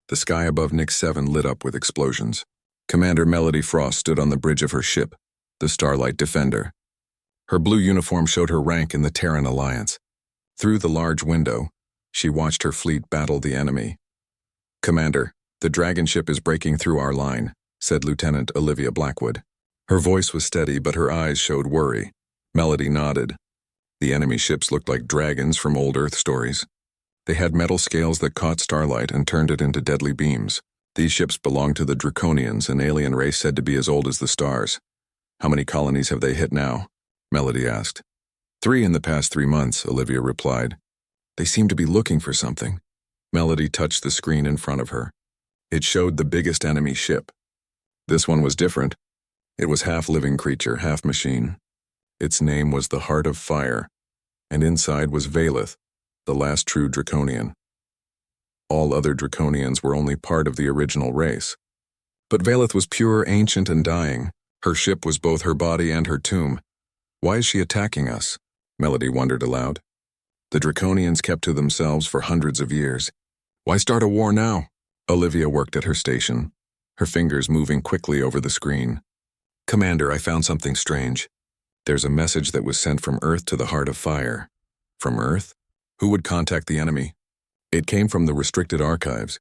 The sky above Nick 7 lit up with explosions. Commander Melody Frost stood on the bridge of her ship, the Starlight Defender. Her blue uniform showed her rank in the Terran Alliance. Through the large window, she watched her fleet battle the enemy. "Commander, the dragon ship is breaking through our line," said Lieutenant Olivia Blackwood. Her voice was steady, but her eyes showed worry. Melody nodded. The enemy ships looked like dragons from old Earth stories. They had metal scales that caught starlight and turned it into deadly beams. These ships belonged to the Draconians, an alien race said to be as old as the stars. "How many colonies have they hit now?" Melody asked. 3 in the past 3 months, Olivia replied. "They seem to be looking for something." Melody touched the screen in front of her. It showed the biggest enemy ship. This one was different. It was half living creature, half machine. Its name was the Heart of Fire, and inside was Valeth, the last true Draconian. All other Draconians were only part of the original race. But Valeth was pure, ancient, and dying. Her ship was both her body and her tomb. "Why is she attacking us?" Melody wondered aloud. "The Draconians kept to themselves for hundreds of years. Why start a war now?" Olivia worked at her station, her fingers moving quickly over the screen. "Commander, I found something strange. There's a message that was sent from Earth to the Heart of Fire." "From Earth? Who would contact the enemy?" "It came from the restricted archives.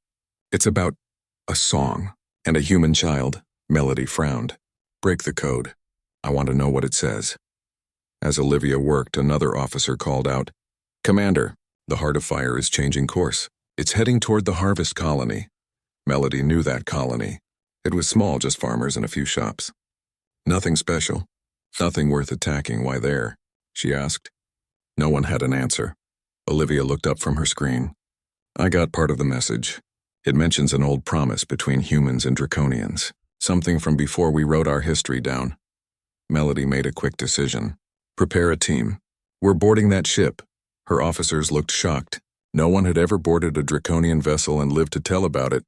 It's about a song and a human child." Melody frowned. "Break the code. I want to know what it says." As Olivia worked, another officer called out, "Commander, the Heart of Fire is changing course. It's heading toward the Harvest Colony." Melody knew that colony. It was small, just farmers and a few shops. "Nothing special? Nothing worth attacking. Why there?" she asked. No one had an answer. Olivia looked up from her screen. "I got part of the message. It mentions an old promise between humans and Draconians. Something from before we wrote our history down." Melody made a quick decision. "Prepare a team. We're boarding that ship." Her officers looked shocked. No one had ever boarded a Draconian vessel and lived to tell about it.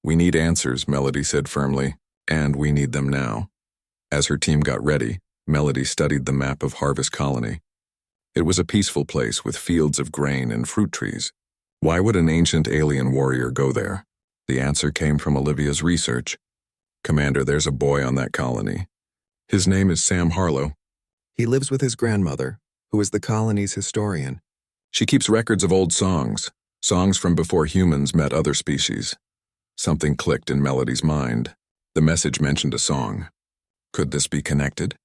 "We need answers," Melody said firmly, "and we need them now." As her team got ready, Melody studied the map of Harvest Colony. It was a peaceful place with fields of grain and fruit trees. Why would an ancient alien warrior go there? The answer came from Olivia's research. "Commander, there's a boy on that colony. His name is Sam Harlow. He lives with his grandmother, who is the colony's historian. She keeps records of old songs from before humans met other species." Something clicked in Melody's mind. The message mentioned a song. Could this be connected?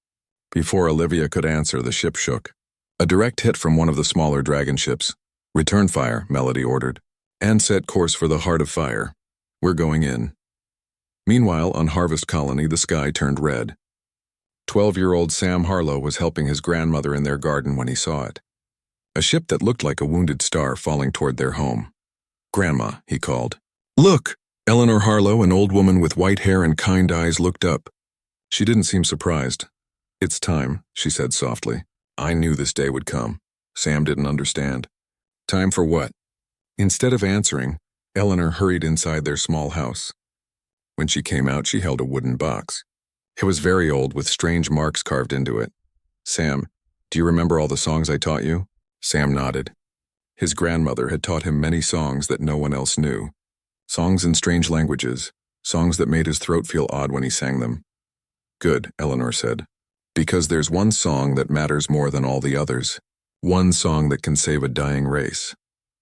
Before Olivia could answer, the ship shook. A direct hit from one of the smaller dragon ships. "Return fire," Melody ordered, "and set course for the Heart of Fire. We're going in." Meanwhile, on Harvest Colony, the sky turned red. 12-year-old Sam Harlow was helping his grandmother in their garden when he saw it. A ship that looked like a wounded star falling toward their home. "Grandma," he called. "Look!" Eleanor Harlow, an old woman with white hair and kind eyes, looked up. She didn't seem surprised. "It's time," she said softly. "I knew this day would come." Sam didn't understand. "Time for what?" Instead of answering, Eleanor hurried inside their small house. When she came out, she held a wooden box. It was very old, with strange marks carved into it. "Sam, do you remember all the songs I taught you?" Sam nodded. His grandmother had taught him many songs that no one else knew. Songs in strange languages, songs that made his throat feel odd when he sang them. "Good," Eleanor said. "Because there's one song that matters more than all the others. One song that can save a dying race."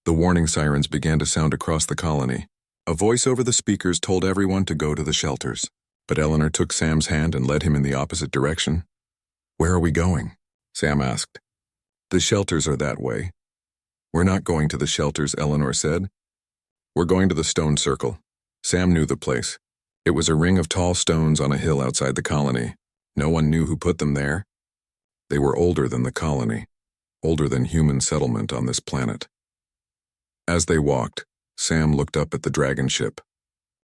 The warning sirens began to sound across the colony. A voice over the speakers told everyone to go to the shelters. But Eleanor took Sam's hand and led him in the opposite direction. "Where are we going?" Sam asked. "The shelters are that way." "We're not going to the shelters," Eleanor said. "We're going to the stone circle." Sam knew the place. It was a ring of tall stones on a hill outside the colony. No one knew who put them there. They were older than the colony, older than human settlement on this planet. As they walked, Sam looked up at the dragon ship.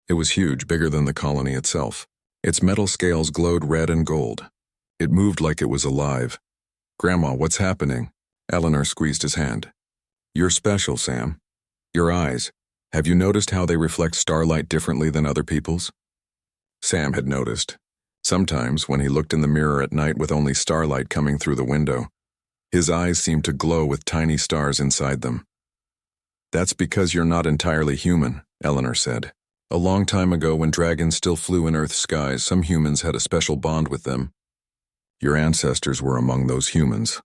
It was huge, bigger than the colony itself. Its metal scales glowed red and gold. It moved like it was alive. "Grandma, what's happening?" Eleanor squeezed his hand. "You're special, Sam. Your eyes. Have you noticed how they reflect starlight differently than other people's?" Sam had noticed. Sometimes, when he looked in the mirror at night with only starlight coming through the window, his eyes seemed to glow with tiny stars inside them. "That's because you're not entirely human," Eleanor said. A long time ago, when dragons still flew in Earth's skies, some humans had a special bond with them. Your ancestors were among those humans.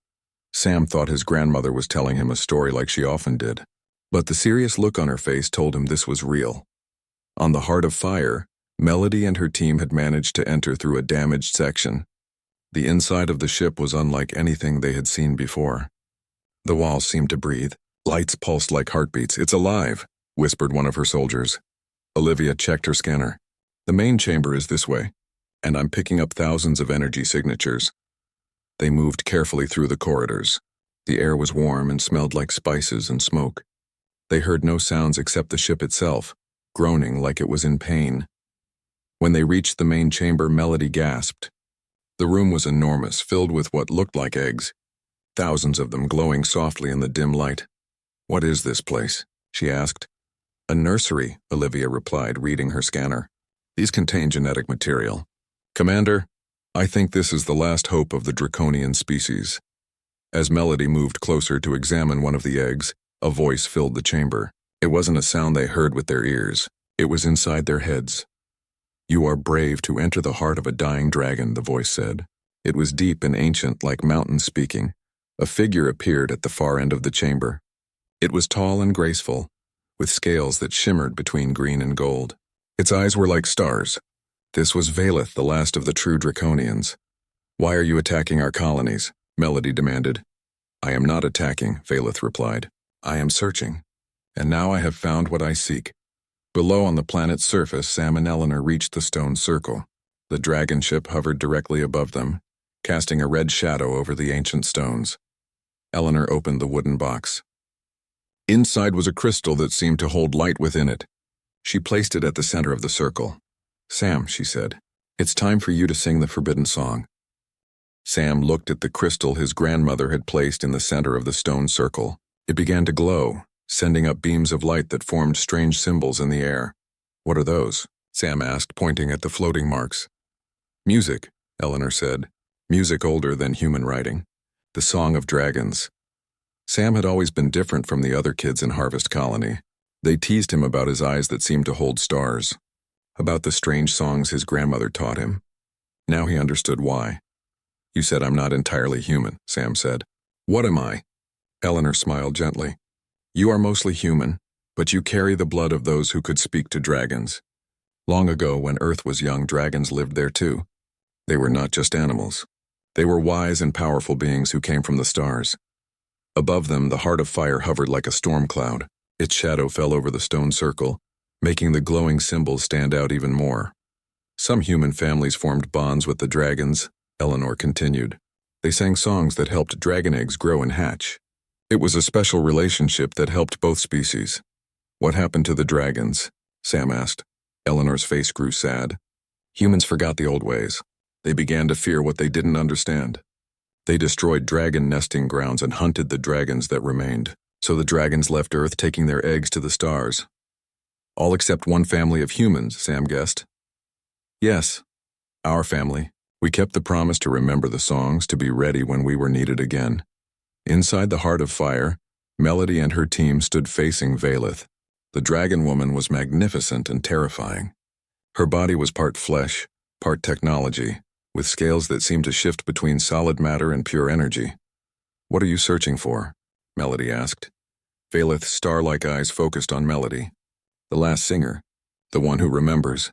Sam thought his grandmother was telling him a story like she often did, but the serious look on her face told him this was real. On the Heart of Fire, Melody and her team had managed to enter through a damaged section. The inside of the ship was unlike anything they had seen before. The walls seemed to breathe. Lights pulsed like heartbeats. "It's alive," whispered one of her soldiers. Olivia checked her scanner. "The main chamber is this way, and I'm picking up thousands of energy signatures." They moved carefully through the corridors. The air was warm and smelled like spices and smoke. They heard no sounds except the ship itself, groaning like it was in pain. When they reached the main chamber, Melody gasped. The room was enormous, filled with what looked like eggs, thousands of them glowing softly in the dim light. "What is this place?" she asked. "A nursery," Olivia replied, reading her scanner. "These contain genetic material. Commander, I think this is the last hope of the draconian species." As Melody moved closer to examine one of the eggs, a voice filled the chamber. It wasn't a sound they heard with their ears. It was inside their heads. "You are brave to enter the heart of a dying dragon," the voice said. It was deep and ancient, like mountains speaking. A figure appeared at the far end of the chamber. It was tall and graceful, with scales that shimmered between green and gold. Its eyes were like stars. This was Valeth, the last of the true draconians. "Why are you attacking our colonies?" Melody demanded. "I am not attacking," Valeth replied. "I am searching, and now I have found what I seek." Below on the planet's surface, Sam and Eleanor reached the stone circle. The dragon ship hovered directly above them, casting a red shadow over the ancient stones. Eleanor opened the wooden box. Inside was a crystal that seemed to hold light within it. She placed it at the center of the circle. "Sam," she said, "it's time for you to sing the forbidden song." Sam looked at the crystal his grandmother had placed in the center of the stone circle. It began to glow, sending up beams of light that formed strange symbols in the air. "What are those?" Sam asked, pointing at the floating marks. "Music," Eleanor said. "Music older than human writing. The song of dragons." Sam had always been different from the other kids in Harvest Colony. They teased him about his eyes that seemed to hold stars, about the strange songs his grandmother taught him. Now he understood why. "You said I'm not entirely human," Sam said. "What am I?" Eleanor smiled gently. "You are mostly human, but you carry the blood of those who could speak to dragons. Long ago, when Earth was young, dragons lived there too. They were not just animals. They were wise and powerful beings who came from the stars. Above them, the Heart of Fire hovered like a storm cloud. Its shadow fell over the stone circle, making the glowing symbols stand out even more. Some human families formed bonds with the dragons," Eleanor continued. "They sang songs that helped dragon eggs grow and hatch. It was a special relationship that helped both species." "What happened to the dragons?" Sam asked. Eleanor's face grew sad. "Humans forgot the old ways. They began to fear what they didn't understand. They destroyed dragon nesting grounds and hunted the dragons that remained. So the dragons left Earth, taking their eggs to the stars. All except one family of humans," Sam guessed. "Yes, our family. We kept the promise to remember the songs, to be ready when we were needed again." Inside the Heart of Fire, Melody and her team stood facing Valeth. The dragon woman was magnificent and terrifying. Her body was part flesh, part technology, with scales that seemed to shift between solid matter and pure energy. "What are you searching for?" Melody asked. Valeth's star-like eyes focused on Melody. "The last singer, the one who remembers."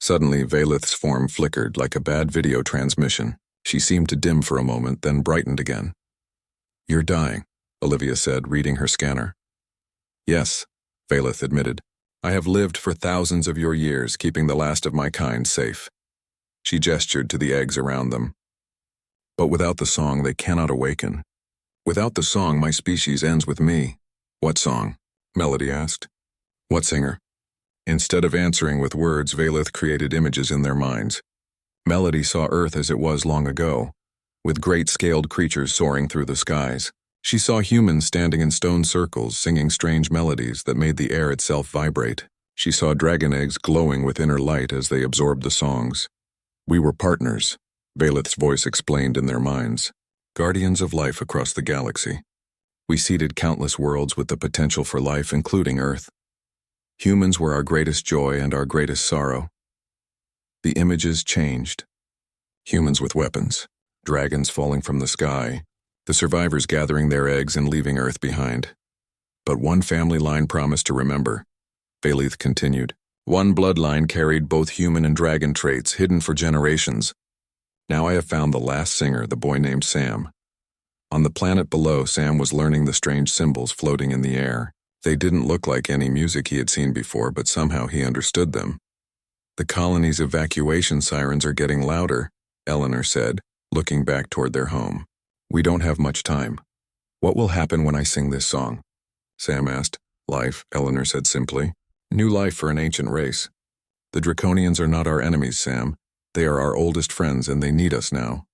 Suddenly, Valeth's form flickered like a bad video transmission. She seemed to dim for a moment, then brightened again. "You're dying," Olivia said, reading her scanner. "Yes," Valeth admitted. "I have lived for thousands of your years, keeping the last of my kind safe." She gestured to the eggs around them. "But without the song, they cannot awaken. Without the song, my species ends with me." "What song?" Melody asked. "What singer?" Instead of answering with words, Valeth created images in their minds. Melody saw Earth as it was long ago, with great scaled creatures soaring through the skies. She saw humans standing in stone circles, singing strange melodies that made the air itself vibrate. She saw dragon eggs glowing with inner light as they absorbed the songs. "We were partners," Valeth's voice explained in their minds. "Guardians of life across the galaxy. We seeded countless worlds with the potential for life, including Earth. Humans were our greatest joy and our greatest sorrow. The images changed. Humans with weapons, dragons falling from the sky, the survivors gathering their eggs and leaving Earth behind. But one family line promised to remember. Valeth continued. One bloodline carried both human and dragon traits hidden for generations. Now I have found the last singer, the boy named Sam. On the planet below, Sam was learning the strange symbols floating in the air. They didn't look like any music he had seen before, but somehow he understood them. The colony's evacuation sirens are getting louder, Eleanor said, looking back toward their home. We don't have much time. What will happen when I sing this song? Sam asked. Life, Eleanor said simply. New life for an ancient race. The Draconians are not our enemies, Sam. They are our oldest friends and they need us now.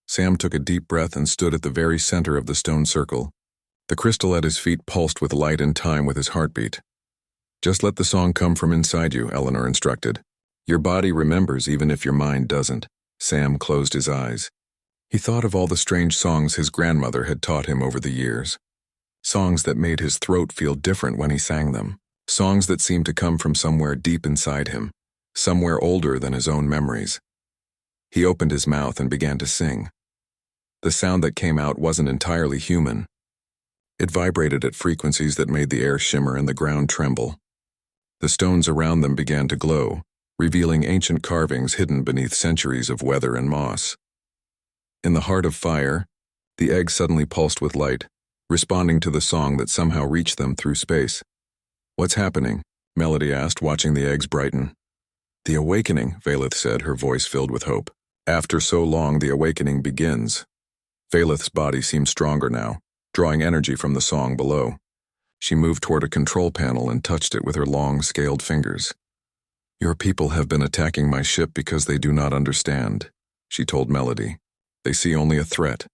Sam took a deep breath and stood at the very center of the stone circle. The crystal at his feet pulsed with light and time with his heartbeat. Just let the song come from inside you, Eleanor instructed. Your body remembers even if your mind doesn't. Sam closed his eyes. He thought of all the strange songs his grandmother had taught him over the years. Songs that made his throat feel different when he sang them. Songs that seemed to come from somewhere deep inside him, somewhere older than his own memories. He opened his mouth and began to sing. The sound that came out wasn't entirely human. It vibrated at frequencies that made the air shimmer and the ground tremble. The stones around them began to glow, revealing ancient carvings hidden beneath centuries of weather and moss. In the heart of fire, the egg suddenly pulsed with light, responding to the song that somehow reached them through space. What's happening? Melody asked, watching the eggs brighten. The awakening, Valeth said, her voice filled with hope. After so long, the awakening begins. Valeth's body seemed stronger now, drawing energy from the song below. She moved toward a control panel and touched it with her long, scaled fingers. Your people have been attacking my ship because they do not understand, she told Melody. They see only a threat,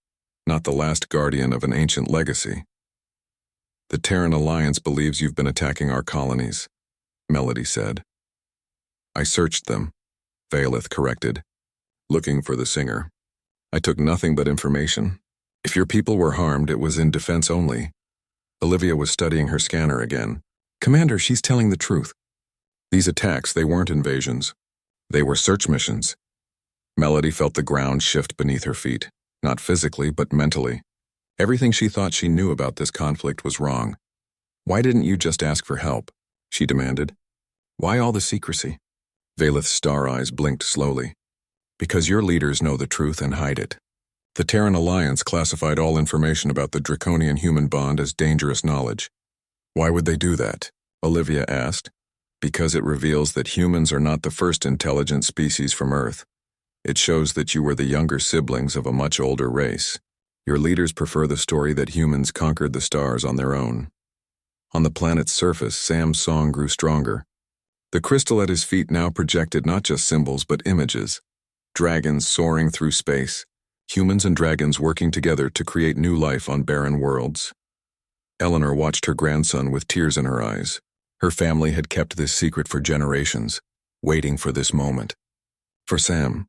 not the last guardian of an ancient legacy. The Terran Alliance believes you've been attacking our colonies, Melody said. I searched them, Valeth corrected, looking for the singer. I took nothing but information. If your people were harmed, it was in defense only. Olivia was studying her scanner again. Commander, she's telling the truth. These attacks, they weren't invasions. They were search missions. Melody felt the ground shift beneath her feet, not physically, but mentally. Everything she thought she knew about this conflict was wrong. Why didn't you just ask for help? She demanded. Why all the secrecy? Valeth's star eyes blinked slowly. Because your leaders know the truth and hide it. The Terran Alliance classified all information about the Draconian-human bond as dangerous knowledge. Why would they do that? Olivia asked. Because it reveals that humans are not the first intelligent species from Earth. It shows that you were the younger siblings of a much older race. Your leaders prefer the story that humans conquered the stars on their own. On the planet's surface, Sam's song grew stronger. The crystal at his feet now projected not just symbols but images. Dragons soaring through space. Humans and dragons working together to create new life on barren worlds. Eleanor watched her grandson with tears in her eyes. Her family had kept this secret for generations, waiting for this moment. For Sam,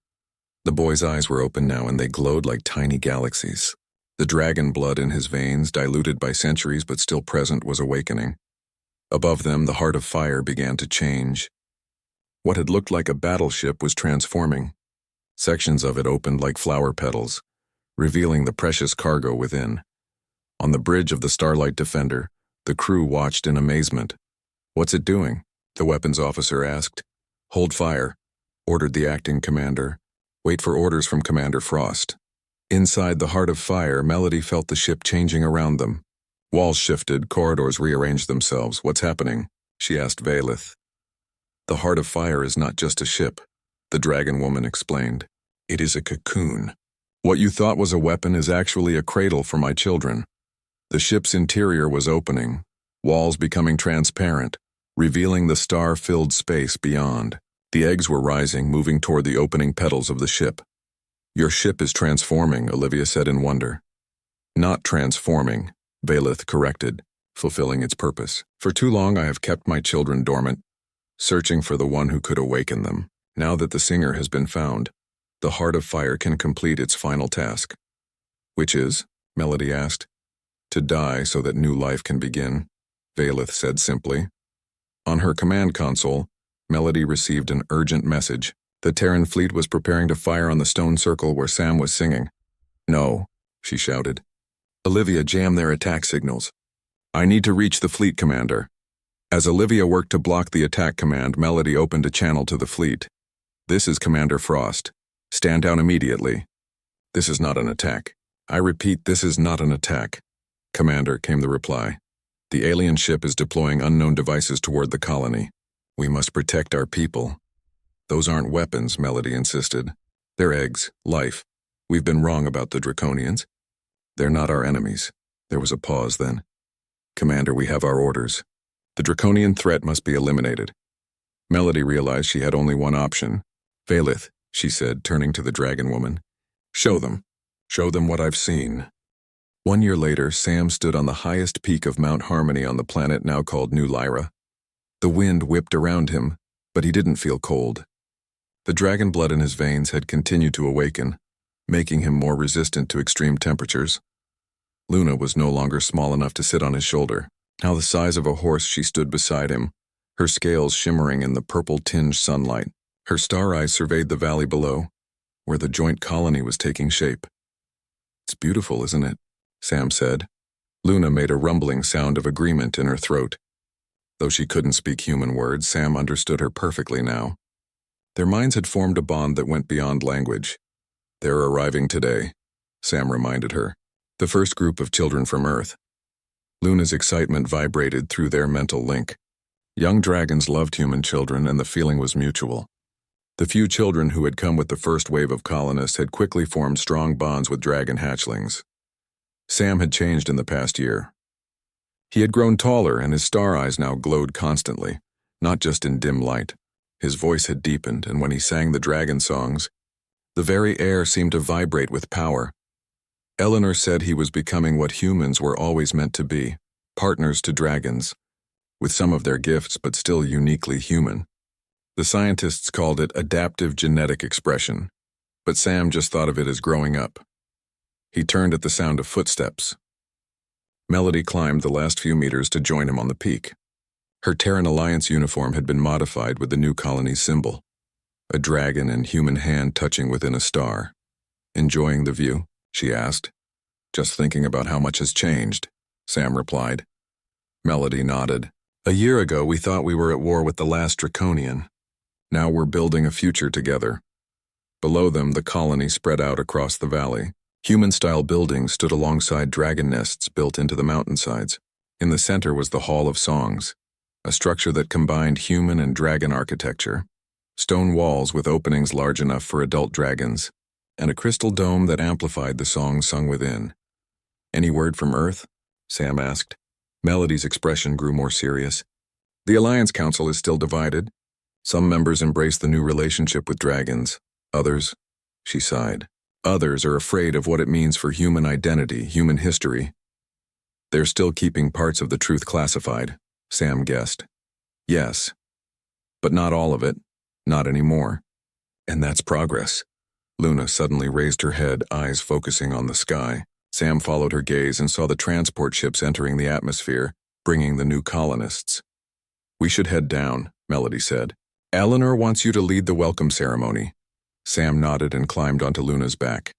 the boy's eyes were open now and they glowed like tiny galaxies. The dragon blood in his veins, diluted by centuries but still present, was awakening. Above them, the heart of fire began to change. What had looked like a battleship was transforming. Sections of it opened like flower petals, revealing the precious cargo within. On the bridge of the Starlight Defender, the crew watched in amazement. What's it doing? The weapons officer asked. Hold fire, ordered the acting commander. Wait for orders from Commander Frost. Inside the heart of fire, Melody felt the ship changing around them. Walls shifted, corridors rearranged themselves. What's happening? She asked Valeth. The heart of fire is not just a ship, the dragon woman explained. It is a cocoon. What you thought was a weapon is actually a cradle for my children. The ship's interior was opening, walls becoming transparent, revealing the star-filled space beyond. The eggs were rising, moving toward the opening petals of the ship. Your ship is transforming, Olivia said in wonder. Not transforming, Valeth corrected, fulfilling its purpose. For too long I have kept my children dormant, searching for the one who could awaken them. Now that the singer has been found, the heart of fire can complete its final task. Which is? Melody asked. To die so that new life can begin, Valeth said simply. On her command console, Melody received an urgent message. The Terran fleet was preparing to fire on the stone circle where Sam was singing. "No," she shouted. "Olivia, jam their attack signals. I need to reach the fleet commander." As Olivia worked to block the attack command, Melody opened a channel to the fleet. "This is Commander Frost. Stand down immediately." "This is not an attack. I repeat, this is not an attack." "Commander," came the reply. "The alien ship is deploying unknown devices toward the colony. We must protect our people." "Those aren't weapons," Melody insisted. "They're eggs, life. We've been wrong about the Draconians. They're not our enemies." There was a pause then. "Commander, we have our orders. The Draconian threat must be eliminated." Melody realized she had only one option. "Valith," she said, turning to the dragon woman. "Show them. Show them what I've seen." 1 year later, Sam stood on the highest peak of Mount Harmony on the planet now called New Lyra. The wind whipped around him, but he didn't feel cold. The dragon blood in his veins had continued to awaken, making him more resistant to extreme temperatures. Luna was no longer small enough to sit on his shoulder. Now the size of a horse, she stood beside him, her scales shimmering in the purple-tinged sunlight. Her star eyes surveyed the valley below, where the joint colony was taking shape. "It's beautiful, isn't it?" Sam said. Luna made a rumbling sound of agreement in her throat. Though she couldn't speak human words, Sam understood her perfectly now. Their minds had formed a bond that went beyond language. "They're arriving today," Sam reminded her. "The first group of children from Earth." Luna's excitement vibrated through their mental link. Young dragons loved human children, and the feeling was mutual. The few children who had come with the first wave of colonists had quickly formed strong bonds with dragon hatchlings. Sam had changed in the past year. He had grown taller, and his star eyes now glowed constantly, not just in dim light. His voice had deepened, and when he sang the dragon songs, the very air seemed to vibrate with power. Eleanor said he was becoming what humans were always meant to be, partners to dragons, with some of their gifts but still uniquely human. The scientists called it adaptive genetic expression, but Sam just thought of it as growing up. He turned at the sound of footsteps. Melody climbed the last few meters to join him on the peak. Her Terran Alliance uniform had been modified with the new colony's symbol, a dragon and human hand touching within a star. "Enjoying the view?" she asked. "Just thinking about how much has changed," Sam replied. Melody nodded. "A year ago we thought we were at war with the last Draconian. Now we're building a future together." Below them, the colony spread out across the valley. Human-style buildings stood alongside dragon nests built into the mountainsides. In the center was the Hall of Songs, a structure that combined human and dragon architecture. Stone walls with openings large enough for adult dragons, and a crystal dome that amplified the songs sung within. "Any word from Earth?" Sam asked. Melody's expression grew more serious. "The Alliance Council is still divided. Some members embrace the new relationship with dragons. Others," she sighed, "others are afraid of what it means for human identity, human history. They're still keeping parts of the truth classified," Sam guessed. "Yes, but not all of it, not anymore. And that's progress." Luna suddenly raised her head, eyes focusing on the sky. Sam followed her gaze and saw the transport ships entering the atmosphere, bringing the new colonists. "We should head down," Melody said. "Eleanor wants you to lead the welcome ceremony." Sam nodded and climbed onto Luna's back.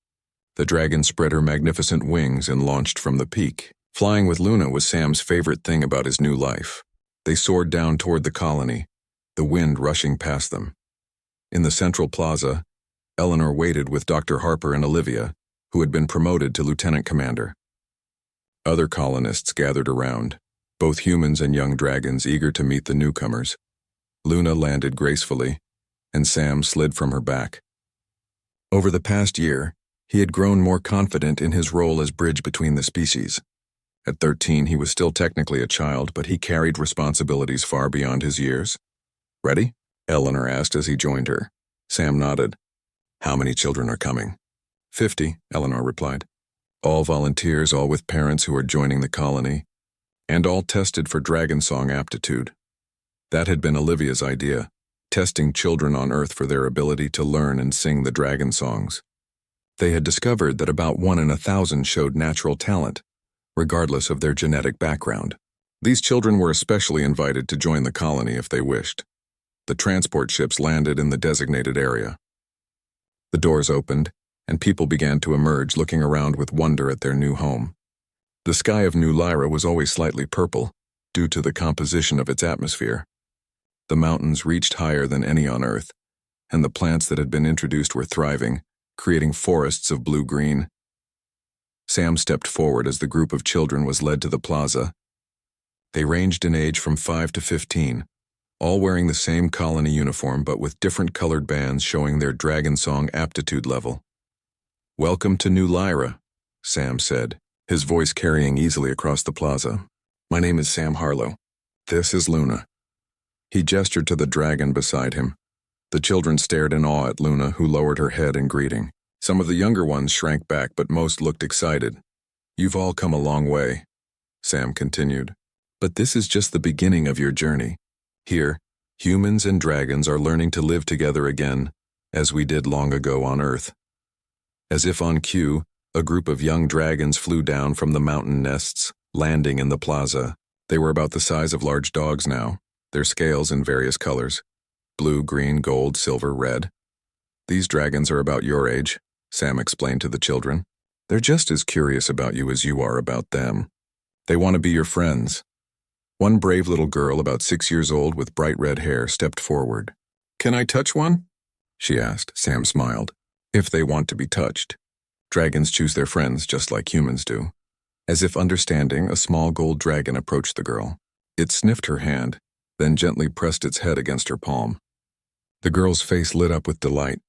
The dragon spread her magnificent wings and launched from the peak. Flying with Luna was Sam's favorite thing about his new life. They soared down toward the colony, the wind rushing past them. In the central plaza, Eleanor waited with Dr. Harper and Olivia, who had been promoted to lieutenant commander. Other colonists gathered around, both humans and young dragons eager to meet the newcomers. Luna landed gracefully, and Sam slid from her back. Over the past year, he had grown more confident in his role as bridge between the species. At 13, he was still technically a child, but he carried responsibilities far beyond his years. "Ready?" Eleanor asked as he joined her. Sam nodded. "How many children are coming?" 50, Eleanor replied. "All volunteers, all with parents who are joining the colony, and all tested for dragon song aptitude." That had been Olivia's idea, testing children on Earth for their ability to learn and sing the dragon songs. They had discovered that about 1 in 1,000 showed natural talent, regardless of their genetic background. These children were especially invited to join the colony if they wished. The transport ships landed in the designated area. The doors opened, and people began to emerge, looking around with wonder at their new home. The sky of New Lyra was always slightly purple, due to the composition of its atmosphere. The mountains reached higher than any on Earth, and the plants that had been introduced were thriving, creating forests of blue-green. Sam stepped forward as the group of children was led to the plaza. They ranged in age from 5 to 15, all wearing the same colony uniform but with different colored bands showing their dragon song aptitude level. "Welcome to New Lyra," Sam said, his voice carrying easily across the plaza. "My name is Sam Harlow. This is Luna." He gestured to the dragon beside him. The children stared in awe at Luna, who lowered her head in greeting. Some of the younger ones shrank back, but most looked excited. "You've all come a long way," Sam continued. "But this is just the beginning of your journey. Here, humans and dragons are learning to live together again, as we did long ago on Earth." As if on cue, a group of young dragons flew down from the mountain nests, landing in the plaza. They were about the size of large dogs now, their scales in various colors: blue, green, gold, silver, red. "These dragons are about your age," Sam explained to the children. "They're just as curious about you as you are about them. They want to be your friends." One brave little girl, about 6 years old with bright red hair, stepped forward. "Can I touch one?" she asked. Sam smiled. "If they want to be touched. Dragons choose their friends just like humans do." As if understanding, a small gold dragon approached the girl. It sniffed her hand, then gently pressed its head against her palm. The girl's face lit up with delight.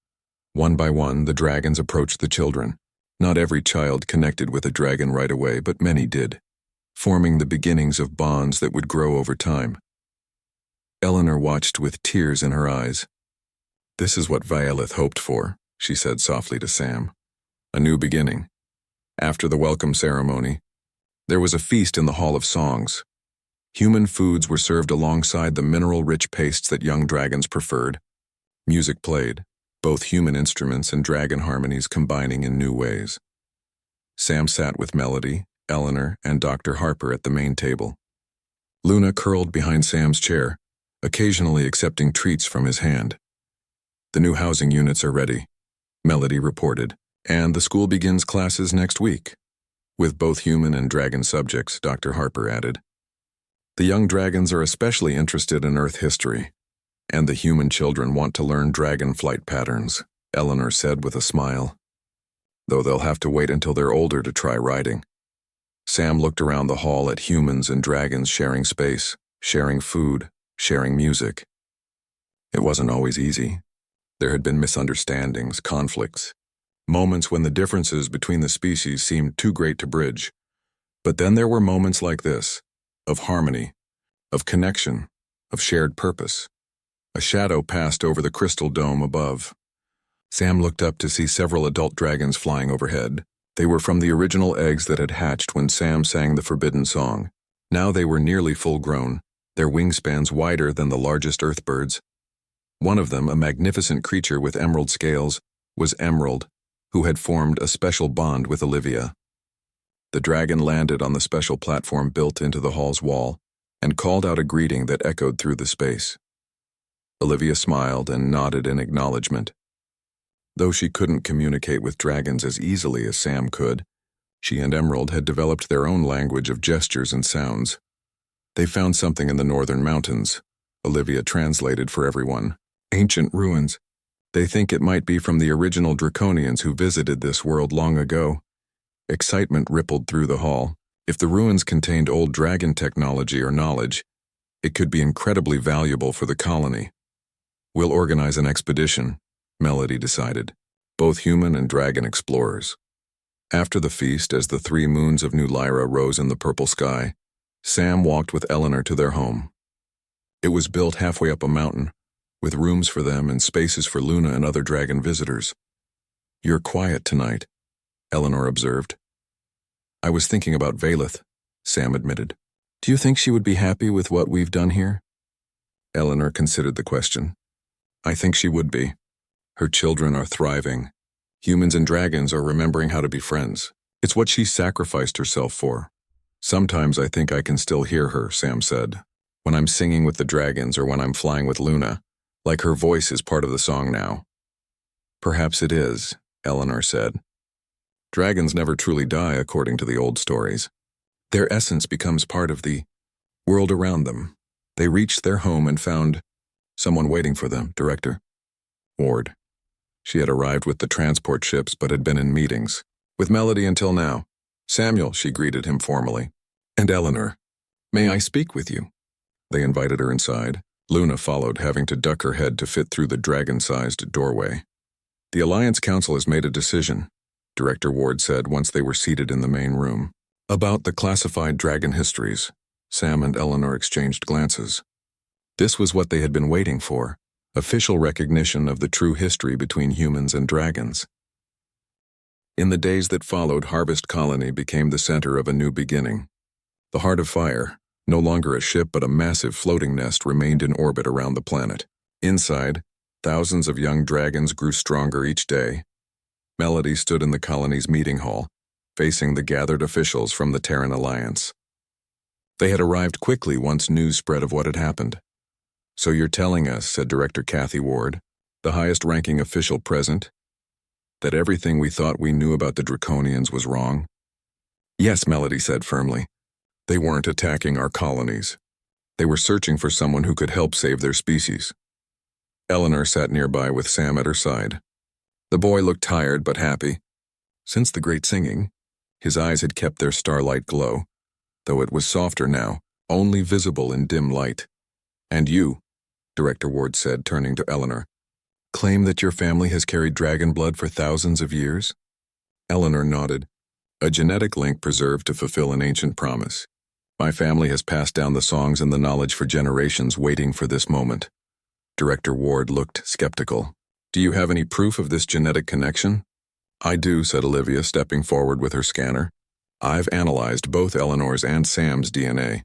One by one, the dragons approached the children. Not every child connected with a dragon right away, but many did, forming the beginnings of bonds that would grow over time. Eleanor watched with tears in her eyes. "This is what Violeth hoped for," she said softly to Sam. "A new beginning." After the welcome ceremony, there was a feast in the Hall of Songs. Human foods were served alongside the mineral-rich pastes that young dragons preferred. Music played, both human instruments and dragon harmonies combining in new ways. Sam sat with Melody, Eleanor, and Dr. Harper at the main table. Luna curled behind Sam's chair, occasionally accepting treats from his hand. "The new housing units are ready," Melody reported, "and the school begins classes next week, with both human and dragon subjects," Dr. Harper added. "The young dragons are especially interested in Earth history, and the human children want to learn dragon flight patterns," Eleanor said with a smile, "though they'll have to wait until they're older to try riding." Sam looked around the hall at humans and dragons sharing space, sharing food, sharing music. It wasn't always easy. There had been misunderstandings, conflicts, moments when the differences between the species seemed too great to bridge. But then there were moments like this, of harmony, of connection, of shared purpose. A shadow passed over the crystal dome above. Sam looked up to see several adult dragons flying overhead. They were from the original eggs that had hatched when Sam sang the forbidden song. Now they were nearly full-grown, their wingspans wider than the largest earth birds. One of them, a magnificent creature with emerald scales, was Emerald, who had formed a special bond with Olivia. The dragon landed on the special platform built into the hall's wall and called out a greeting that echoed through the space. Olivia smiled and nodded in acknowledgement. Though she couldn't communicate with dragons as easily as Sam could, she and Emerald had developed their own language of gestures and sounds. They found something in the northern mountains. Olivia translated for everyone. "Ancient ruins. They think it might be from the original Draconians who visited this world long ago." Excitement rippled through the hall. If the ruins contained old dragon technology or knowledge, it could be incredibly valuable for the colony. "We'll organize an expedition," Melody decided, both human and dragon explorers. After the feast, as the 3 moons of New Lyra rose in the purple sky, Sam walked with Eleanor to their home. It was built halfway up a mountain, with rooms for them and spaces for Luna and other dragon visitors. "You're quiet tonight," Eleanor observed. "I was thinking about Valeth," Sam admitted. "Do you think she would be happy with what we've done here?" Eleanor considered the question. "I think she would be. Her children are thriving. Humans and dragons are remembering how to be friends. It's what she sacrificed herself for." Sometimes I think I can still hear her, Sam said. When I'm singing with the dragons or when I'm flying with Luna, like her voice is part of the song now. Perhaps it is, Eleanor said. Dragons never truly die according to the old stories. Their essence becomes part of the world around them. They reached their home and found someone waiting for them, Director Ward. She had arrived with the transport ships but had been in meetings. With Melody until now. Samuel, she greeted him formally. And Eleanor, may I speak with you? They invited her inside. Luna followed, having to duck her head to fit through the dragon-sized doorway. The Alliance Council has made a decision, Director Ward said once they were seated in the main room. About the classified dragon histories. Sam and Eleanor exchanged glances. This was what they had been waiting for, official recognition of the true history between humans and dragons. In the days that followed, Harvest Colony became the center of a new beginning. The Heart of Fire, no longer a ship but a massive floating nest, remained in orbit around the planet. Inside, thousands of young dragons grew stronger each day. Melody stood in the colony's meeting hall, facing the gathered officials from the Terran Alliance. They had arrived quickly once news spread of what had happened. So you're telling us, said Director Kathy Ward, the highest-ranking official present, that everything we thought we knew about the Draconians was wrong? Yes, Melody said firmly. They weren't attacking our colonies. They were searching for someone who could help save their species. Eleanor sat nearby with Sam at her side. The boy looked tired but happy. Since the great singing, his eyes had kept their starlight glow, though it was softer now, only visible in dim light. And you, Director Ward said, turning to Eleanor, claim that your family has carried dragon blood for thousands of years? Eleanor nodded. A genetic link preserved to fulfill an ancient promise. My family has passed down the songs and the knowledge for generations, waiting for this moment. Director Ward looked skeptical. Do you have any proof of this genetic connection? I do, said Olivia, stepping forward with her scanner. I've analyzed both Eleanor's and Sam's DNA.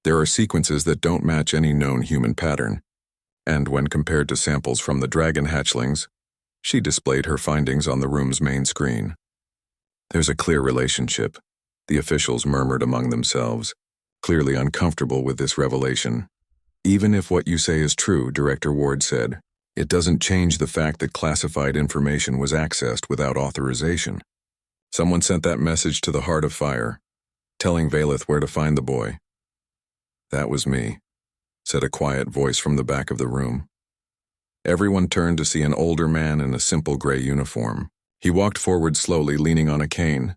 There are sequences that don't match any known human pattern. And when compared to samples from the dragon hatchlings, she displayed her findings on the room's main screen. There's a clear relationship, the officials murmured among themselves, clearly uncomfortable with this revelation. Even if what you say is true, Director Ward said, it doesn't change the fact that classified information was accessed without authorization. Someone sent that message to the Heart of Fire, telling Valeth where to find the boy. That was me, said a quiet voice from the back of the room. Everyone turned to see an older man in a simple gray uniform. He walked forward slowly, leaning on a cane.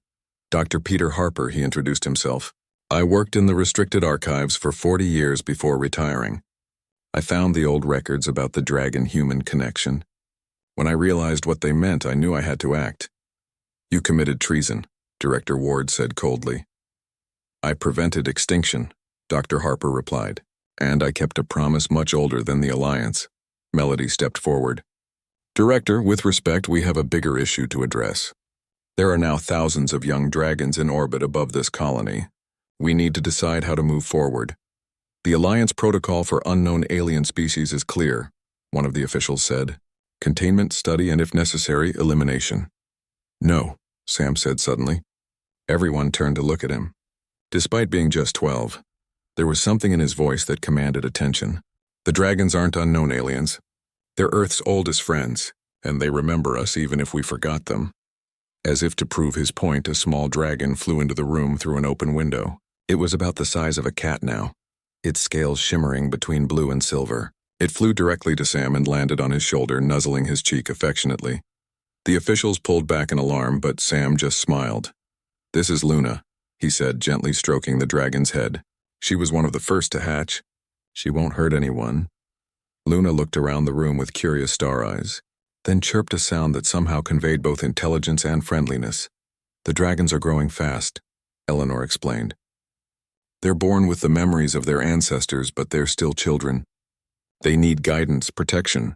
Dr. Peter Harper, he introduced himself. I worked in the restricted archives for 40 years before retiring. I found the old records about the dragon-human connection. When I realized what they meant, I knew I had to act. You committed treason, Director Ward said coldly. I prevented extinction, Dr. Harper replied. And I kept a promise much older than the Alliance. Melody stepped forward. Director, with respect, we have a bigger issue to address. There are now thousands of young dragons in orbit above this colony. We need to decide how to move forward. The Alliance protocol for unknown alien species is clear, one of the officials said. Containment, study, and if necessary, elimination. No, Sam said suddenly. Everyone turned to look at him. Despite being just 12, there was something in his voice that commanded attention. The dragons aren't unknown aliens. They're Earth's oldest friends, and they remember us even if we forgot them. As if to prove his point, a small dragon flew into the room through an open window. It was about the size of a cat now, its scales shimmering between blue and silver. It flew directly to Sam and landed on his shoulder, nuzzling his cheek affectionately. The officials pulled back in alarm, but Sam just smiled. This is Luna, he said, gently stroking the dragon's head. She was one of the first to hatch. She won't hurt anyone. Luna looked around the room with curious star eyes, then chirped a sound that somehow conveyed both intelligence and friendliness. The dragons are growing fast, Eleanor explained. They're born with the memories of their ancestors, but they're still children. They need guidance, protection.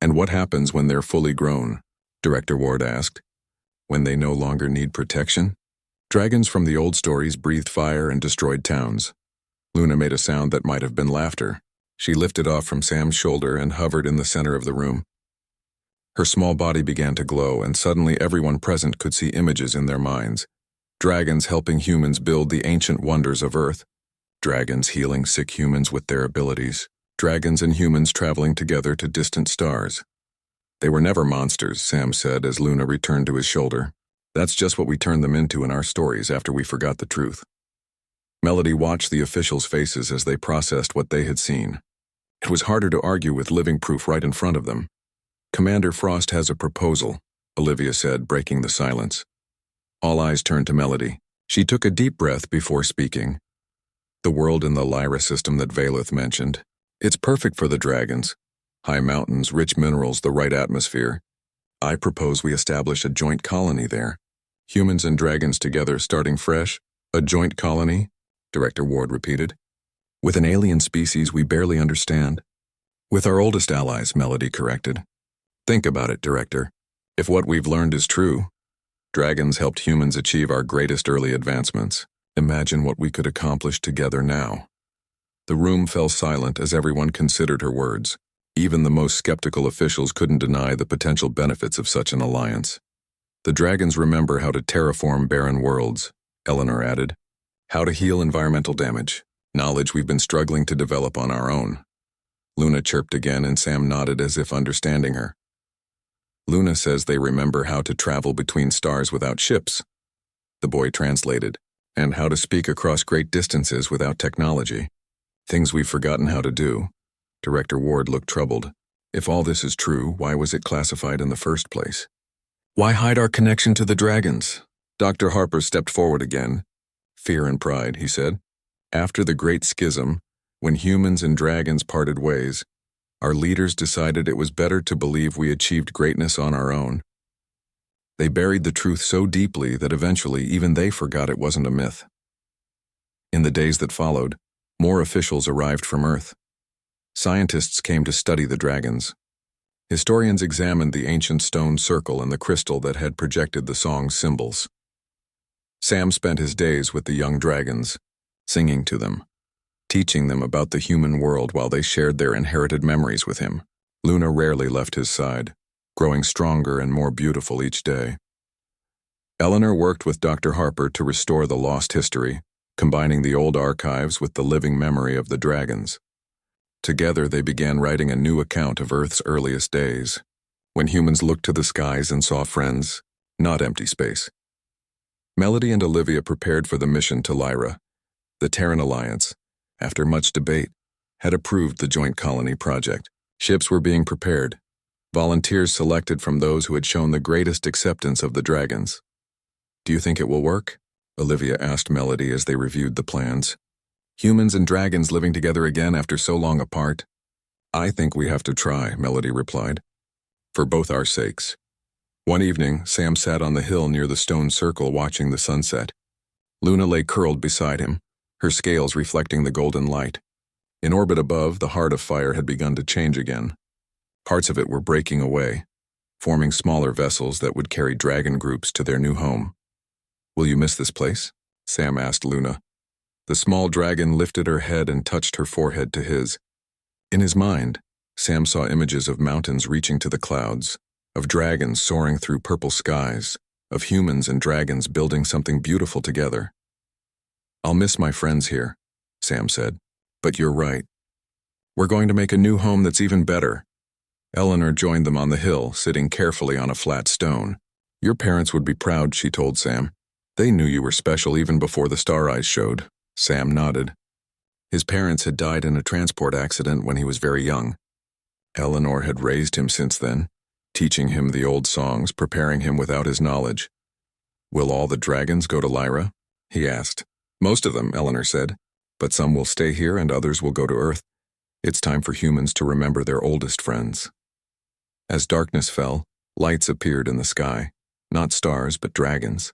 And what happens when they're fully grown? Director Ward asked. When they no longer need protection? Dragons from the old stories breathed fire and destroyed towns. Luna made a sound that might have been laughter. She lifted off from Sam's shoulder and hovered in the center of the room. Her small body began to glow, and suddenly everyone present could see images in their minds. Dragons helping humans build the ancient wonders of Earth. Dragons healing sick humans with their abilities. Dragons and humans traveling together to distant stars. They were never monsters, Sam said as Luna returned to his shoulder. That's just what we turned them into in our stories after we forgot the truth. Melody watched the officials' faces as they processed what they had seen. It was harder to argue with living proof right in front of them. Commander Frost has a proposal, Olivia said, breaking the silence. All eyes turned to Melody. She took a deep breath before speaking. The world in the Lyra system that Valeth mentioned. It's perfect for the dragons. High mountains, rich minerals, the right atmosphere. I propose we establish a joint colony there. Humans and dragons together, starting fresh. A joint colony? Director Ward repeated. With an alien species we barely understand. With our oldest allies, Melody corrected. Think about it, Director. If what we've learned is true, dragons helped humans achieve our greatest early advancements. Imagine what we could accomplish together now. The room fell silent as everyone considered her words. Even the most skeptical officials couldn't deny the potential benefits of such an alliance. The dragons remember how to terraform barren worlds, Eleanor added. How to heal environmental damage, knowledge we've been struggling to develop on our own. Luna chirped again and Sam nodded as if understanding her. Luna says they remember how to travel between stars without ships. The boy translated, and how to speak across great distances without technology. Things we've forgotten how to do. Director Ward looked troubled. If all this is true, why was it classified in the first place? Why hide our connection to the dragons? Dr. Harper stepped forward again. Fear and pride, he said. After the Great Schism, when humans and dragons parted ways, our leaders decided it was better to believe we achieved greatness on our own. They buried the truth so deeply that eventually even they forgot it wasn't a myth. In the days that followed, more officials arrived from Earth. Scientists came to study the dragons. Historians examined the ancient stone circle and the crystal that had projected the song's symbols. Sam spent his days with the young dragons, singing to them, teaching them about the human world while they shared their inherited memories with him. Luna rarely left his side, growing stronger and more beautiful each day. Eleanor worked with Dr. Harper to restore the lost history, combining the old archives with the living memory of the dragons. Together they began writing a new account of Earth's earliest days, when humans looked to the skies and saw friends, not empty space. Melody and Olivia prepared for the mission to Lyra. The Terran Alliance, after much debate, had approved the joint colony project. Ships were being prepared, volunteers selected from those who had shown the greatest acceptance of the dragons. Do you think it will work? Olivia asked Melody as they reviewed the plans. Humans and dragons living together again after so long apart? I think we have to try, Melody replied. For both our sakes. One evening, Sam sat on the hill near the stone circle watching the sunset. Luna lay curled beside him, her scales reflecting the golden light. In orbit above, the heart of fire had begun to change again. Parts of it were breaking away, forming smaller vessels that would carry dragon groups to their new home. Will you miss this place? Sam asked Luna. The small dragon lifted her head and touched her forehead to his. In his mind, Sam saw images of mountains reaching to the clouds, of dragons soaring through purple skies, of humans and dragons building something beautiful together. I'll miss my friends here, Sam said, but you're right. We're going to make a new home that's even better. Eleanor joined them on the hill, sitting carefully on a flat stone. Your parents would be proud, she told Sam. They knew you were special even before the star eyes showed. Sam nodded. His parents had died in a transport accident when he was very young. Eleanor had raised him since then, teaching him the old songs, preparing him without his knowledge. Will all the dragons go to Lyra? He asked. Most of them, Eleanor said, but some will stay here and others will go to Earth. It's time for humans to remember their oldest friends. As darkness fell, lights appeared in the sky, not stars but dragons.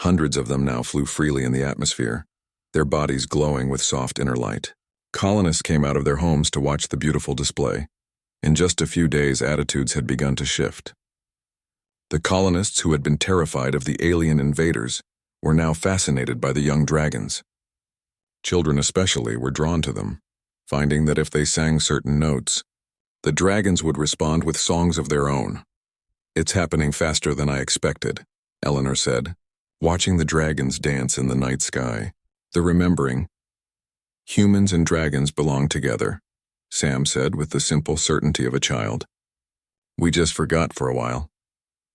Hundreds of them now flew freely in the atmosphere, their bodies glowing with soft inner light. Colonists came out of their homes to watch the beautiful display. In just a few days, attitudes had begun to shift. The colonists who had been terrified of the alien invaders were now fascinated by the young dragons. Children especially were drawn to them, finding that if they sang certain notes, the dragons would respond with songs of their own. It's happening faster than I expected, Eleanor said. watching the dragons dance in the night sky, the remembering. Humans and dragons belong together, Sam said with the simple certainty of a child. We just forgot for a while.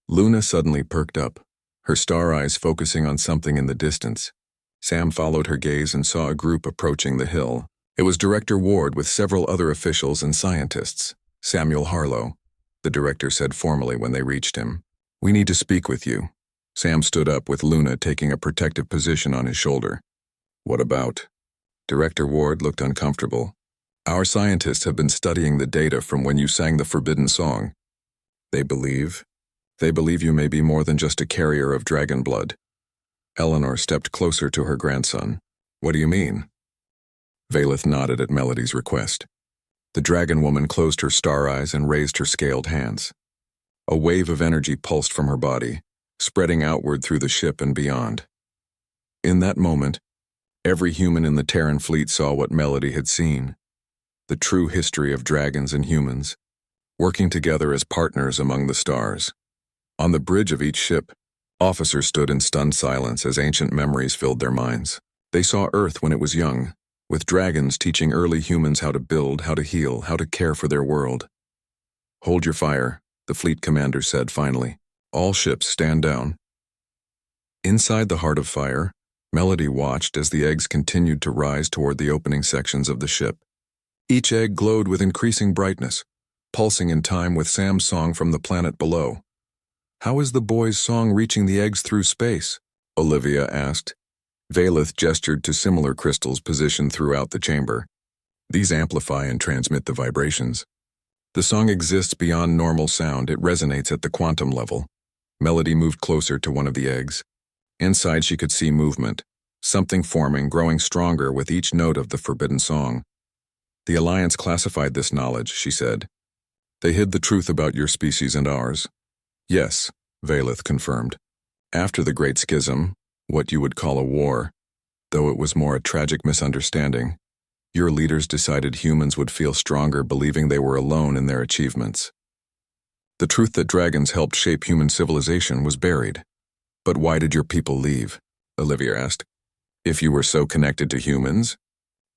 Luna suddenly perked up, her star eyes focusing on something in the distance. Sam followed her gaze and saw a group approaching the hill. It was Director Ward with several other officials and scientists. Samuel Harlow, the director said formally when they reached him. We need to speak with you. Sam stood up with Luna taking a protective position on his shoulder. What about? Director Ward looked uncomfortable. Our scientists have been studying the data from when you sang the forbidden song. They believe you may be more than just a carrier of dragon blood. Eleanor stepped closer to her grandson. What do you mean? Valeth nodded at Melody's request. The dragon woman closed her star eyes and raised her scaled hands. A wave of energy pulsed from her body, spreading outward through the ship and beyond. In that moment, every human in the Terran fleet saw what Melody had seen. The true history of dragons and humans, working together as partners among the stars. On the bridge of each ship, officers stood in stunned silence as ancient memories filled their minds. They saw Earth when it was young, with dragons teaching early humans how to build, how to heal, how to care for their world. Hold your fire, the fleet commander said finally. All ships stand down. Inside the heart of fire, Melody watched as the eggs continued to rise toward the opening sections of the ship. Each egg glowed with increasing brightness, pulsing in time with Sam's song from the planet below. How is the boy's song reaching the eggs through space? Olivia asked. Valeth gestured to similar crystals positioned throughout the chamber. These amplify and transmit the vibrations. The song exists beyond normal sound. It resonates at the quantum level. Melody moved closer to one of the eggs. Inside she could see movement, something forming, growing stronger with each note of the forbidden song. The Alliance classified this knowledge, she said. They hid the truth about your species and ours. Yes, Valeth confirmed. After the Great Schism, what you would call a war, though it was more a tragic misunderstanding, your leaders decided humans would feel stronger believing they were alone in their achievements. The truth that dragons helped shape human civilization was buried. But why did your people leave? Olivia asked. If you were so connected to humans?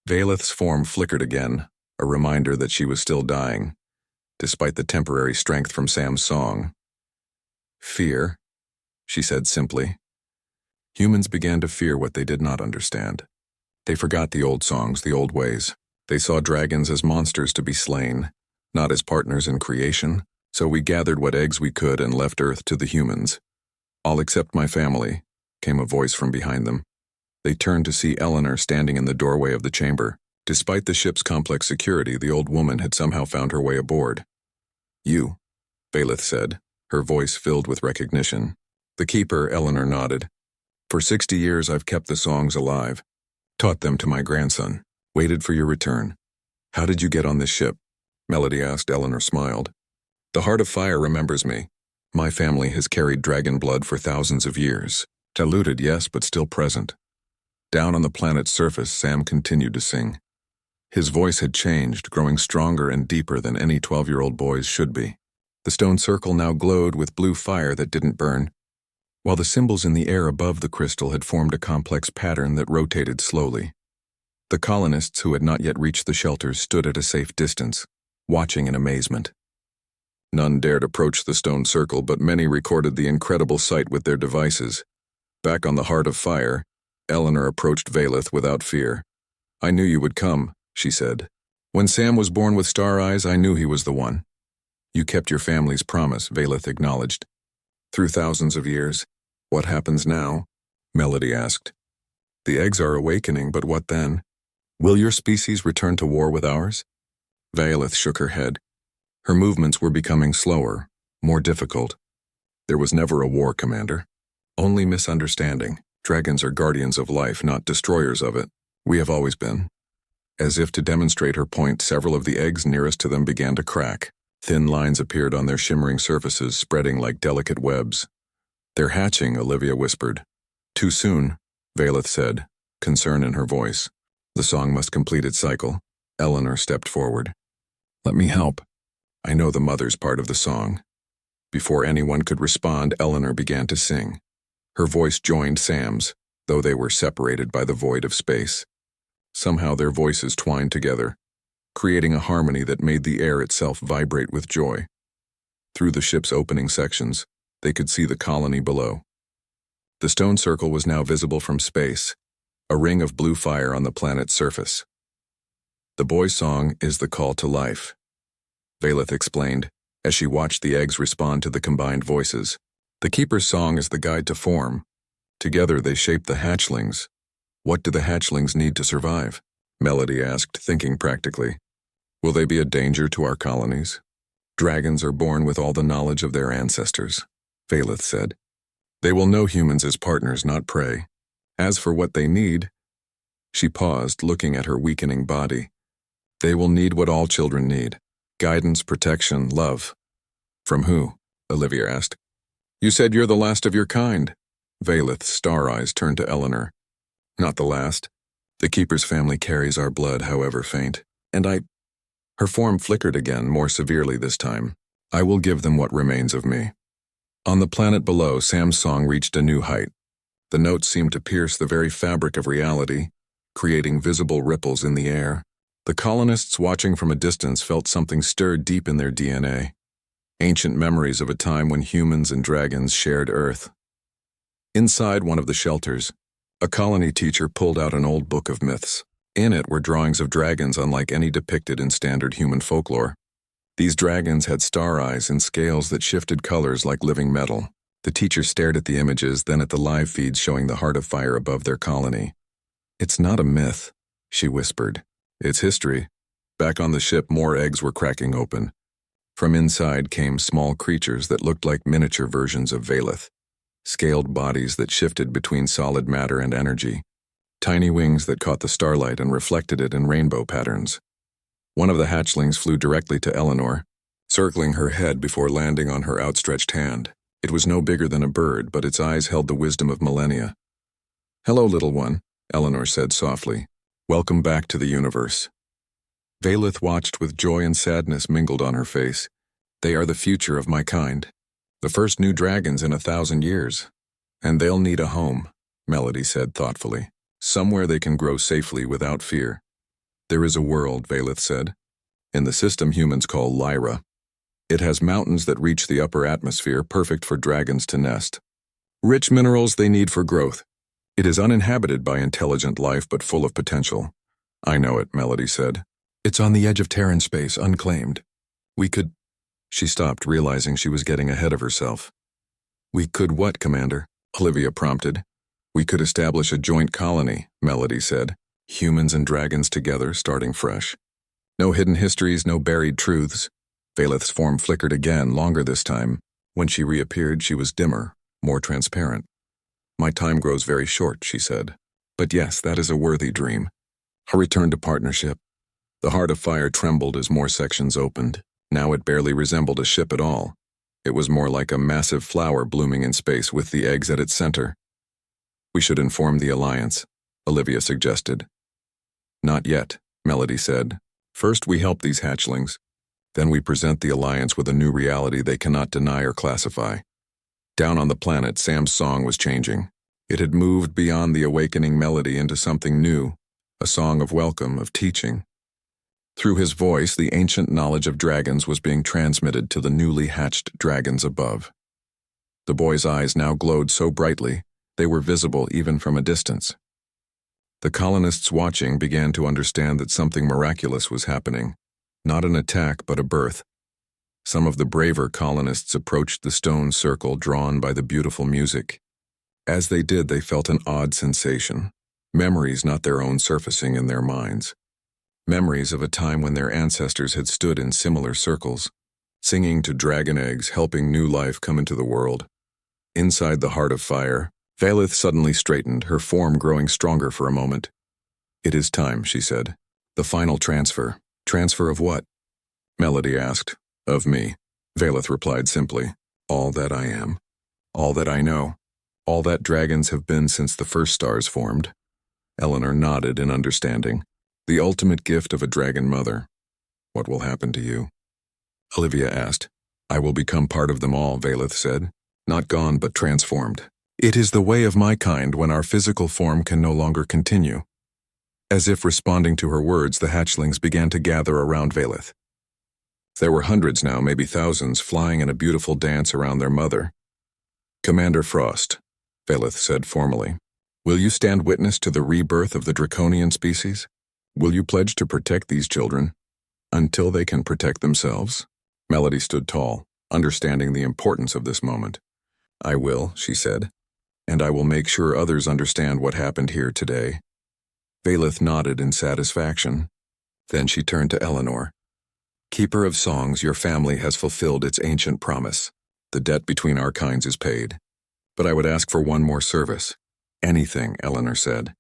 Valeth's form flickered again, a reminder that she was still dying, despite the temporary strength from Sam's song. Fear, she said simply. Humans began to fear what they did not understand. They forgot the old songs, the old ways. They saw dragons as monsters to be slain, not as partners in creation, so we gathered what eggs we could and left Earth to the humans. All except my family, came a voice from behind them. They turned to see Eleanor standing in the doorway of the chamber. Despite the ship's complex security, the old woman had somehow found her way aboard. You, Valeth said, her voice filled with recognition. The keeper, Eleanor nodded. For 60 years I've kept the songs alive, taught them to my grandson, waited for your return. How did you get on this ship? Melody asked. Eleanor smiled. The Heart of Fire remembers me. My family has carried dragon blood for thousands of years. Diluted, yes, but still present. Down on the planet's surface, Sam continued to sing. His voice had changed, growing stronger and deeper than any 12-year-old boy's should be. The stone circle now glowed with blue fire that didn't burn, while the symbols in the air above the crystal had formed a complex pattern that rotated slowly. The colonists who had not yet reached the shelters stood at a safe distance, watching in amazement. None dared approach the stone circle, but many recorded the incredible sight with their devices. Back on the Heart of Fire, Eleanor approached Valeth without fear. I knew you would come, she said. When Sam was born with star eyes, I knew he was the one. You kept your family's promise, Valeth acknowledged. Through thousands of years. What happens now? Melody asked. The eggs are awakening, but what then? Will your species return to war with ours? Valeth shook her head. Her movements were becoming slower, more difficult. There was never a war, Commander. Only misunderstanding. Dragons are guardians of life, not destroyers of it. We have always been. As if to demonstrate her point, several of the eggs nearest to them began to crack. Thin lines appeared on their shimmering surfaces, spreading like delicate webs. They're hatching, Olivia whispered. Too soon, Valeth said, concern in her voice. The song must complete its cycle. Eleanor stepped forward. Let me help. I know the mother's part of the song. Before anyone could respond, Eleanor began to sing. Her voice joined Sam's, though they were separated by the void of space. Somehow their voices twined together, creating a harmony that made the air itself vibrate with joy. Through the ship's opening sections, they could see the colony below. The stone circle was now visible from space, a ring of blue fire on the planet's surface. The boy's song is the call to life, Valeth explained, as she watched the eggs respond to the combined voices. The keeper's song is the guide to form. Together they shape the hatchlings. What do the hatchlings need to survive? Melody asked, thinking practically. Will they be a danger to our colonies? Dragons are born with all the knowledge of their ancestors, Valeth said. They will know humans as partners, not prey. As for what they need, she paused, looking at her weakening body. They will need what all children need. Guidance, protection, love. From who? Olivia asked. You said you're the last of your kind. Valeth's star eyes turned to Eleanor. Not the last. The Keeper's family carries our blood, however faint. And Her form flickered again, more severely this time. I will give them what remains of me. On the planet below, Sam's song reached a new height. The notes seemed to pierce the very fabric of reality, creating visible ripples in the air. The colonists watching from a distance felt something stirred deep in their DNA. Ancient memories of a time when humans and dragons shared Earth. Inside one of the shelters, a colony teacher pulled out an old book of myths. In it were drawings of dragons unlike any depicted in standard human folklore. These dragons had star eyes and scales that shifted colors like living metal. The teacher stared at the images, then at the live feeds showing the heart of fire above their colony. It's not a myth, she whispered. It's history. Back on the ship, more eggs were cracking open. From inside came small creatures that looked like miniature versions of Valeth. Scaled bodies that shifted between solid matter and energy. Tiny wings that caught the starlight and reflected it in rainbow patterns. One of the hatchlings flew directly to Eleanor, circling her head before landing on her outstretched hand. It was no bigger than a bird, but its eyes held the wisdom of millennia. Hello, little one, Eleanor said softly. Welcome back to the universe. Valeth watched with joy and sadness mingled on her face. They are the future of my kind. The first new dragons in 1,000 years. And they'll need a home, Melody said thoughtfully. Somewhere they can grow safely without fear. There is a world, Valeth said, in the system humans call Lyra. It has mountains that reach the upper atmosphere, perfect for dragons to nest. Rich minerals they need for growth. It is uninhabited by intelligent life, but full of potential. I know it, Melody said. It's on the edge of Terran space, unclaimed. We could... She stopped, realizing she was getting ahead of herself. We could what, Commander? Olivia prompted. We could establish a joint colony, Melody said. Humans and dragons together, starting fresh. No hidden histories, no buried truths. Valeth's form flickered again, longer this time. When she reappeared, she was dimmer, more transparent. My time grows very short, she said. But yes, that is a worthy dream. A return to partnership. The heart of fire trembled as more sections opened. Now it barely resembled a ship at all. It was more like a massive flower blooming in space with the eggs at its center. We should inform the Alliance, Olivia suggested. Not yet, Melody said. First we help these hatchlings. Then we present the Alliance with a new reality they cannot deny or classify. Down on the planet, Sam's song was changing. It had moved beyond the awakening melody into something new, a song of welcome, of teaching. Through his voice, the ancient knowledge of dragons was being transmitted to the newly hatched dragons above. The boy's eyes now glowed so brightly, they were visible even from a distance. The colonists watching began to understand that something miraculous was happening, not an attack but a birth. Some of the braver colonists approached the stone circle drawn by the beautiful music. As they did, they felt an odd sensation, memories not their own surfacing in their minds. Memories of a time when their ancestors had stood in similar circles, singing to dragon eggs, helping new life come into the world. Inside the heart of fire, Valeth suddenly straightened, her form growing stronger for a moment. It is time, she said. The final transfer. Transfer of what? Melody asked. Of me. Valeth replied simply. All that I am. All that I know. All that dragons have been since the first stars formed. Eleanor nodded in understanding. The ultimate gift of a dragon mother. What will happen to you? Olivia asked. I will become part of them all, Valeth said. Not gone, but transformed. It is the way of my kind when our physical form can no longer continue. As if responding to her words, the hatchlings began to gather around Valeth. There were hundreds now, maybe thousands, flying in a beautiful dance around their mother. Commander Frost, Valeth said formally, will you stand witness to the rebirth of the draconian species? Will you pledge to protect these children until they can protect themselves? Melody stood tall, understanding the importance of this moment. I will, she said, and I will make sure others understand what happened here today. Valeth nodded in satisfaction. Then she turned to Eleanor. Keeper of songs, your family has fulfilled its ancient promise. The debt between our kinds is paid. But I would ask for one more service. Anything, Eleanor said.